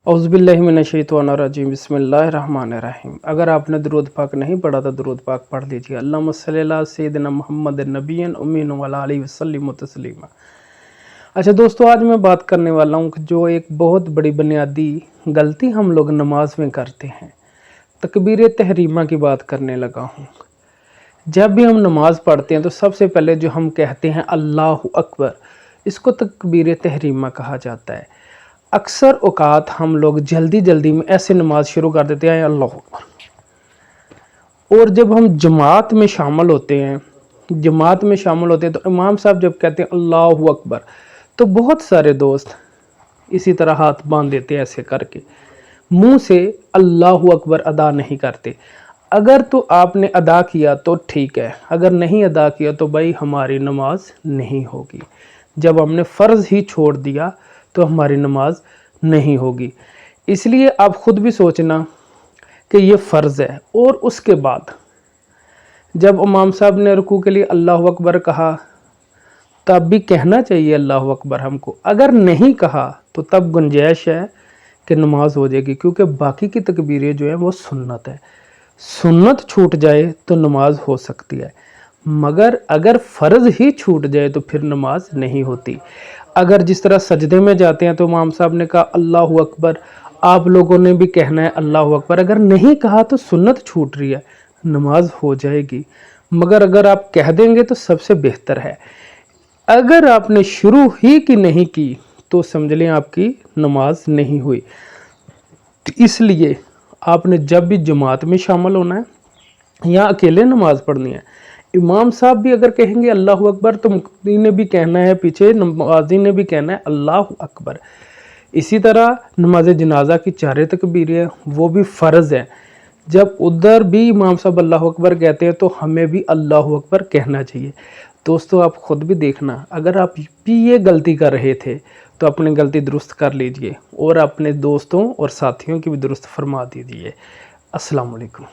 औज़ुबिल्लाहिमिनश्शैतानिर्रजीम बिस्मिल्लाहिर्रहमानिर्रहीम। अगर आपने दुरूद पाक नहीं पढ़ा तो दुरूद पाक पढ़ लीजिए। अल्लाहुम्मा सल्ली अला सय्यिदिना मुहम्मदिन नबिय्यिन उम्मिय्यिन व अला आलिहि वसल्लिम तस्लीमा। अच्छा दोस्तों, आज मैं बात करने वाला हूँ कि जो एक बहुत बड़ी बुनियादी गलती हम लोग नमाज में करते हैं, तकबीर तहरीमा की बात करने लगा हूँ। जब भी हम नमाज पढ़ते हैं तो सबसे पहले जो हम कहते हैं अल्लाहु अकबर, इसको तकबीर तहरीमा कहा जाता है। अक्सर औकात हम लोग जल्दी जल्दी में ऐसे नमाज शुरू कर देते हैं अल्लाहु अकबर, और जब हम जमात में शामिल होते हैं तो इमाम साहब जब कहते हैं अल्लाहु अकबर, तो बहुत सारे दोस्त इसी तरह हाथ बांध देते हैं, ऐसे करके मुंह से अल्लाहु अकबर अदा नहीं करते। अगर तो आपने अदा किया तो ठीक है, अगर नहीं अदा किया तो भाई हमारी नमाज नहीं होगी। जब हमने फ़र्ज़ ही छोड़ दिया तो हमारी नमाज नहीं होगी। इसलिए आप ख़ुद भी सोचना कि ये फ़र्ज़ है। और उसके बाद जब इमाम साहब ने रुकू के लिए अल्लाहु अकबर कहा, तब भी कहना चाहिए अल्लाहु अकबर हमको। अगर नहीं कहा तो तब गुंजाइश है कि नमाज हो जाएगी, क्योंकि बाकी की तकबीरें जो है वो सुन्नत है। सुन्नत छूट जाए तो नमाज हो सकती है, मगर अगर फ़र्ज़ ही छूट जाए तो फिर नमाज नहीं होती। अगर जिस तरह सजदे में जाते हैं तो इमाम साहब ने कहा अल्लाहु अकबर, आप लोगों ने भी कहना है अल्लाहु अकबर। अगर नहीं कहा तो सुन्नत छूट रही है, नमाज हो जाएगी। मगर अगर आप कह देंगे तो सबसे बेहतर है। अगर आपने शुरू ही की नहीं की तो समझ लें आपकी नमाज नहीं हुई। इसलिए आपने जब भी जमात में शामिल होना है या अकेले नमाज पढ़नी है, इमाम साहब भी अगर कहेंगे अल्लाहु अकबर तो मुक्ति ने भी कहना है, पीछे नमाजी ने भी कहना है अल्लाहु अकबर। इसी तरह नमाज जनाजा की 4 तकबीरें वो भी फ़र्ज़ है। जब उधर भी इमाम साहब अल्लाहु अकबर कहते हैं तो हमें भी अल्लाहु अकबर कहना चाहिए। दोस्तों, आप ख़ुद भी देखना, अगर आप भी ये गलती कर रहे थे तो अपनी गलती दुरुस्त कर लीजिए और अपने दोस्तों और साथियों की भी दुरुस्त फरमा दीजिए। अस्सलाम वालेकुम।